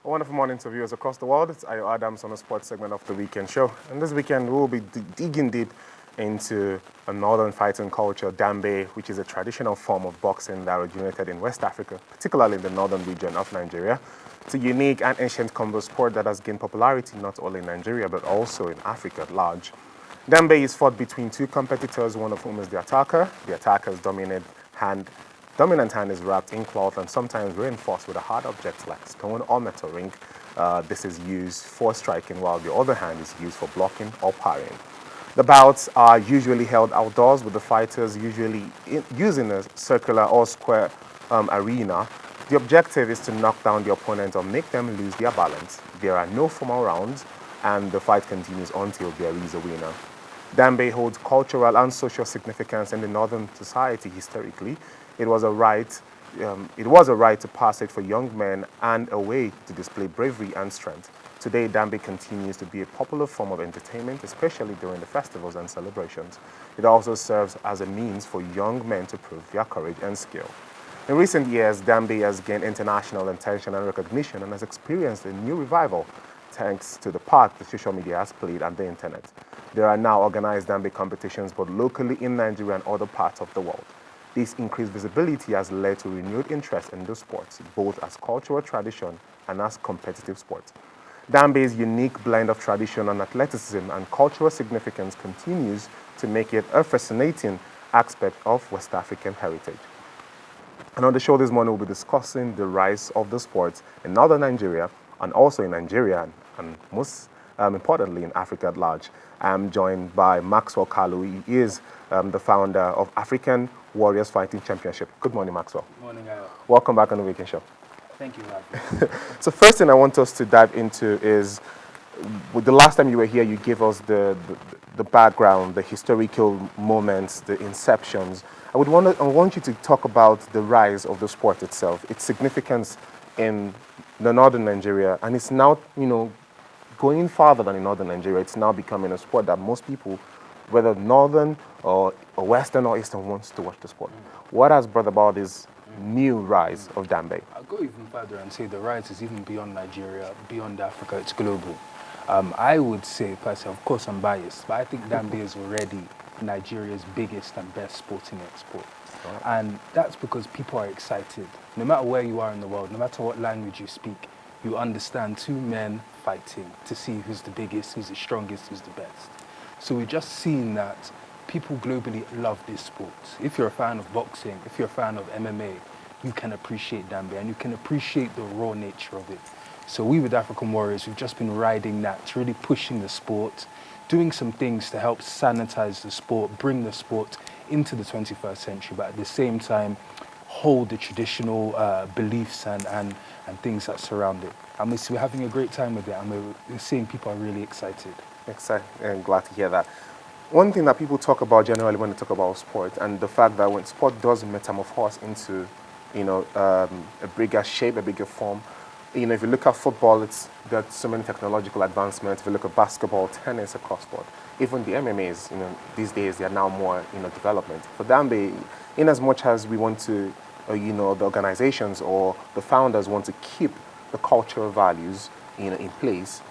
A wonderful morning to viewers across the world. It's Ayo Adams on the sports segment of the weekend show. And this weekend, we'll be digging deep into a northern fighting culture, Dambe, which is a traditional form of boxing that originated in West Africa, particularly in the northern region of Nigeria. It's a unique and ancient combo sport that has gained popularity not only in Nigeria, but also in Africa at large. Dambe is fought between two competitors, one of whom is the attacker. The attacker's dominant hand is wrapped in cloth and sometimes reinforced with a hard object like stone or metal ring. This is used for striking, while the other hand is used for blocking or parrying. The bouts are usually held outdoors, with the fighters usually using a circular or square arena. The objective is to knock down the opponent or make them lose their balance. There are no formal rounds, and the fight continues until there is a winner. Dambe holds cultural and social significance in the northern society historically. It was a rite to passage for young men and a way to display bravery and strength. Today, Dambe continues to be a popular form of entertainment, especially during the festivals and celebrations. It also serves as a means for young men to prove their courage and skill. In recent years, Dambe has gained international attention and recognition and has experienced a new revival thanks to the part that social media has played and the internet. There are now organized Dambe competitions both locally in Nigeria and other parts of the world. This increased visibility has led to renewed interest in the sport, both as cultural tradition and as competitive sport. Dambe's unique blend of tradition and athleticism and cultural significance continues to make it a fascinating aspect of West African heritage. And on the show this morning, we'll be discussing the rise of the sport in northern Nigeria and also in Nigeria and most importantly in Africa at large. I'm joined by Maxwell Kalu. He is the founder of African Warriors Fighting Championship. Good morning, Maxwell. Good morning, Al. Welcome back on the Weekend Show. Thank you, Al. So first thing I want us to dive into is, with the last time you were here, you gave us the background, the historical moments, the inceptions. I want you to talk about the rise of the sport itself, its significance in the northern Nigeria, and it's now, going farther than in northern Nigeria. It's now becoming a sport that most people, whether northern or western or eastern, wants to watch the sport. What has brought about this new rise of Dambe? I'll go even further and say the rise is even beyond Nigeria, beyond Africa. It's global. I would say, personally, of course I'm biased, but I think Dambe is already Nigeria's biggest and best sporting export. Right. And that's because people are excited. No matter where you are in the world, no matter what language you speak, you understand two men fighting to see who's the biggest, who's the strongest, who's the best. So we're just seeing that people globally love this sport. If you're a fan of boxing, if you're a fan of MMA, you can appreciate Dambe and you can appreciate the raw nature of it. So we with African Warriors, we've just been riding that, really pushing the sport, doing some things to help sanitize the sport, bring the sport into the 21st century, but at the same time, hold the traditional beliefs and things that surround it. And we're having a great time with it, and we're seeing people are really excited. Excited, and glad to hear that. One thing that people talk about generally when they talk about sport, and the fact that when sport does metamorphose into, a bigger shape, a bigger form. If you look at football, it's got so many technological advancements. If you look at basketball, tennis, across sport, even the MMAs, these days they are now more, development. For Dambe, in as much as we want to, the organizations or the founders want to keep the cultural values, in place.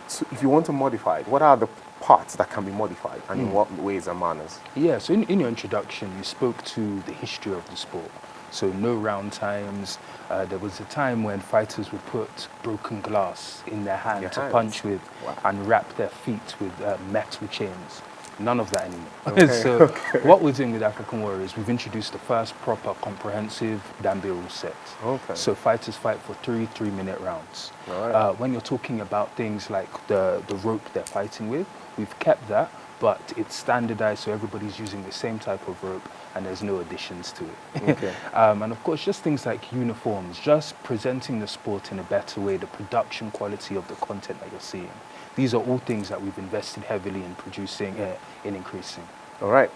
So if you want to modify it, what are the parts that can be modified, and in what ways and manners? Yeah, so in your introduction, you spoke to the history of the sport. So no round times. There was a time when fighters would put broken glass in their hand to punch with, and wrap their feet with metal chains. None of that anymore. Okay. What we're doing with African Warriors, we've introduced the first proper comprehensive Dambe rule set. Okay. So fighters fight for 3-3-minute rounds. Right. When you're talking about things like the rope they're fighting with, we've kept that, but it's standardized, so everybody's using the same type of rope, and there's no additions to it. Okay. And of course, just things like uniforms, just presenting the sport in a better way, the production quality of the content that you're seeing. These are all things that we've invested heavily in producing, in increasing. All right.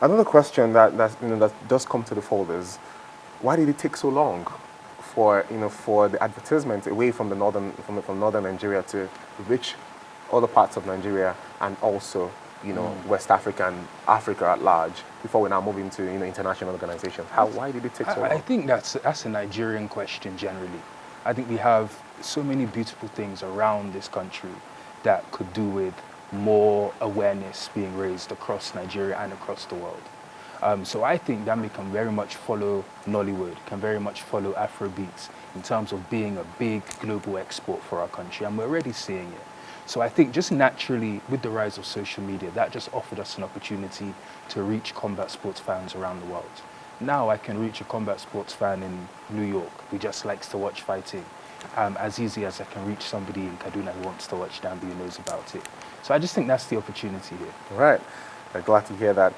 Another question that does come to the fold is, why did it take so long for the advertisement away from from northern Nigeria to reach other parts of Nigeria and also West Africa and Africa at large before we now move into international organizations? Why did it take so long? I think that's a Nigerian question generally. I think we have so many beautiful things around this country that could do with more awareness being raised across Nigeria and across the world. So I think Dambe can very much follow Nollywood, can very much follow Afrobeats in terms of being a big global export for our country, and we're already seeing it. So I think just naturally, with the rise of social media, that just offered us an opportunity to reach combat sports fans around the world. Now I can reach a combat sports fan in New York who just likes to watch fighting, as easy as I can reach somebody in Kaduna who wants to watch Dambe, who knows about it. So I just think that's the opportunity here. Right. I'm glad to hear that.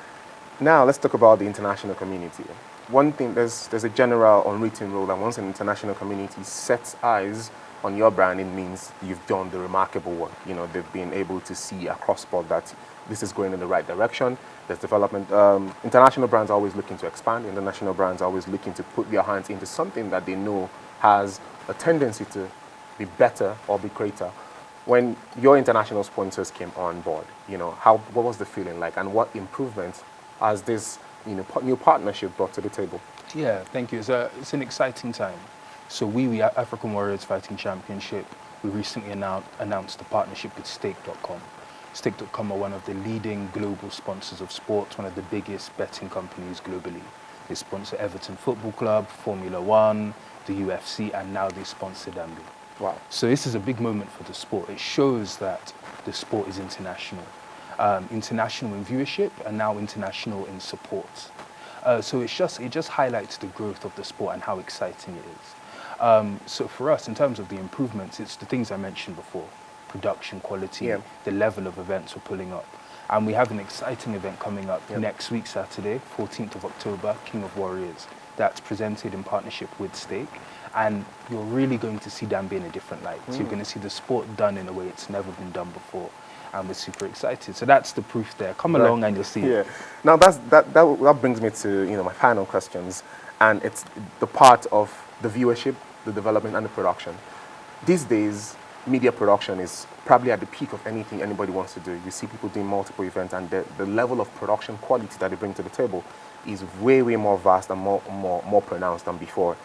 Now let's talk about the international community. One thing, there's a general unwritten rule that once an international community sets eyes on your brand, it means you've done the remarkable work. You know, they've been able to see across board that this is going in the right direction. There's development. International brands are always looking to expand. International brands are always looking to put their hands into something that they know has a tendency to be better or be greater. When your international sponsors came on board, you know, what was the feeling like, and what improvements has this, you know, new partnership brought to the table? Yeah, thank you. It's an exciting time. So we are African Warriors Fighting Championship. We recently announced a partnership with Stake.com. Stake.com are one of the leading global sponsors of sports, one of the biggest betting companies globally. They sponsor Everton Football Club, Formula One, the UFC, and now they sponsor Dambe. Wow. So this is a big moment for the sport. It shows that the sport is international. International in viewership and now international in support. So it just highlights the growth of the sport and how exciting it is. So for us, in terms of the improvements, it's the things I mentioned before: production quality, the level of events we're pulling up. And we have an exciting event coming up next week, Saturday, 14th of October, King of Warriors. That's presented in partnership with Stake. And you're really going to see Dambe in a different light. So you're going to see the sport done in a way it's never been done before. And we're super excited. So that's the proof there. Come along and you'll see it. Now that brings me to, you know, my final questions. And it's the part of the viewership, the development, and the production. These days, media production is probably at the peak of anything anybody wants to do. You see people doing multiple events, and the level of production quality that they bring to the table is way, way more vast and more pronounced than before.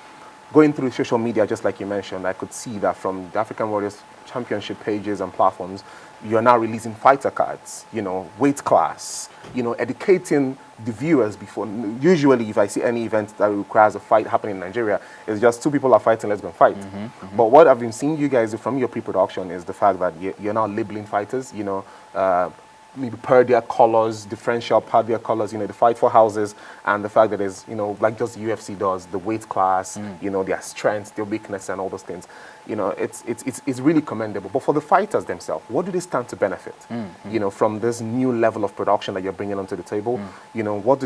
Going through social media, just like you mentioned, I could see that from the African Warriors Championship pages and platforms, you're now releasing fighter cards, you know, weight class, you know, educating the viewers before. Usually, if I see any event that requires a fight happening in Nigeria, it's just two people are fighting, let's go and fight. But what I've been seeing you guys do from your pre-production is the fact that you're now labeling fighters, you know, maybe per their colors, differential per their colors, you know, the fight for houses, and the fact that there's, you know, like just the UFC does, the weight class, you know, their strengths, their weakness, and all those things. You know, it's really commendable. But for the fighters themselves, what do they stand to benefit, you know, from this new level of production that you're bringing onto the table? You know, what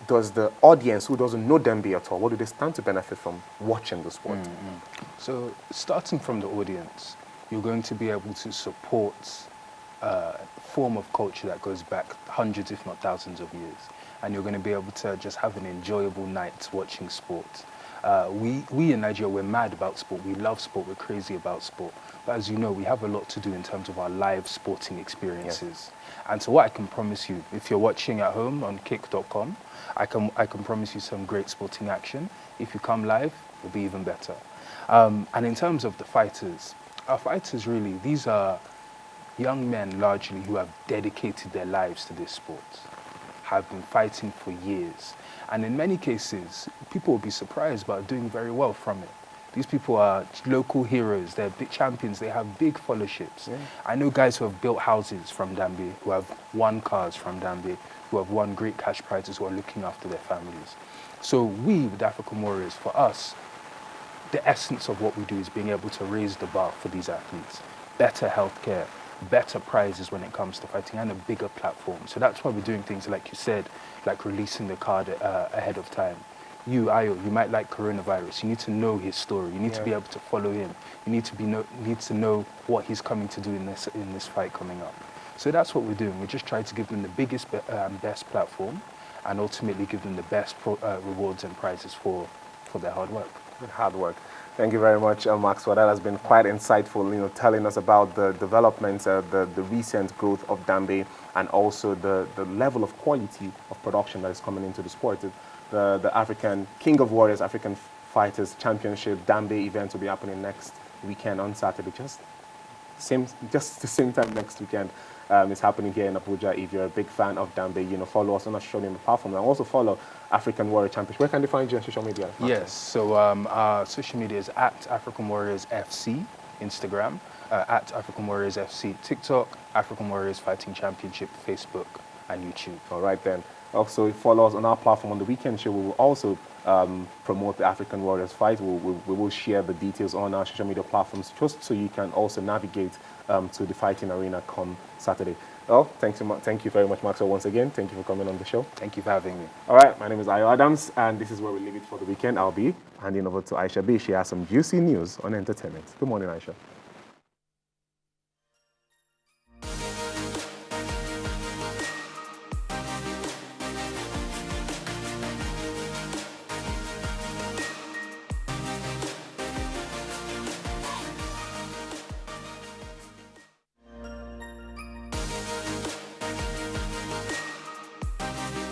does the audience who doesn't know Dambe at all, what do they stand to benefit from watching the sport? So starting from the audience, you're going to be able to support form of culture that goes back hundreds, if not thousands of years. And you're going to be able to just have an enjoyable night watching sport. We in Nigeria, we're mad about sport. We love sport. We're crazy about sport. But as you know, we have a lot to do in terms of our live sporting experiences. And so what I can promise you, if you're watching at home on kick.com, I can promise you some great sporting action. If you come live, it'll be even better. And in terms of the fighters, our fighters really, these are young men largely who have dedicated their lives to this sport, have been fighting for years. And in many cases, people will be surprised but doing very well from it. These people are local heroes, they're big champions, they have big fellowships. I know guys who have built houses from Dambe, who have won cars from Dambe, who have won great cash prizes, who are looking after their families. So we, with African Warriors, for us, the essence of what we do is being able to raise the bar for these athletes. Better healthcare, better prizes when it comes to fighting, and a bigger platform. So that's why we're doing things like you said, like releasing the card ahead of time. You, Ayo, you might like coronavirus. You need to know his story. You need to be able to follow him. You need to know what he's coming to do in this fight coming up. So that's what we're doing. We're just trying to give them the biggest, best platform, and ultimately give them the best rewards and prizes for their hard work. Good hard work. Thank you very much, Maxwell. That has been quite insightful, you know, telling us about the developments, the recent growth of Dambe, and also the level of quality of production that is coming into the sport. The African King of Warriors, African Fighters Championship Dambe event will be happening next weekend on Saturday. Just the same time next weekend. It's happening here in Abuja. If you're a big fan of Dambe, follow us on our social media platform and also follow African Warrior Championship. Where can they find you on social media? Yes, so our social media is at African Warriors FC, Instagram, at African Warriors FC, TikTok, African Warriors Fighting Championship, Facebook, and YouTube. All right then. Also follow us on our platform on the weekend show. We will also promote the African Warriors fight. We will share the details on our social media platforms just so you can also navigate to the fighting arena come Saturday. Well, thank you very much, Maxwell, once again. Thank you for coming on the show. Thank you for having me. All right, my name is Ayo Adams, and this is where we leave it for the weekend. I'll be handing over to Aisha B. She has some juicy news on entertainment. Good morning, Aisha.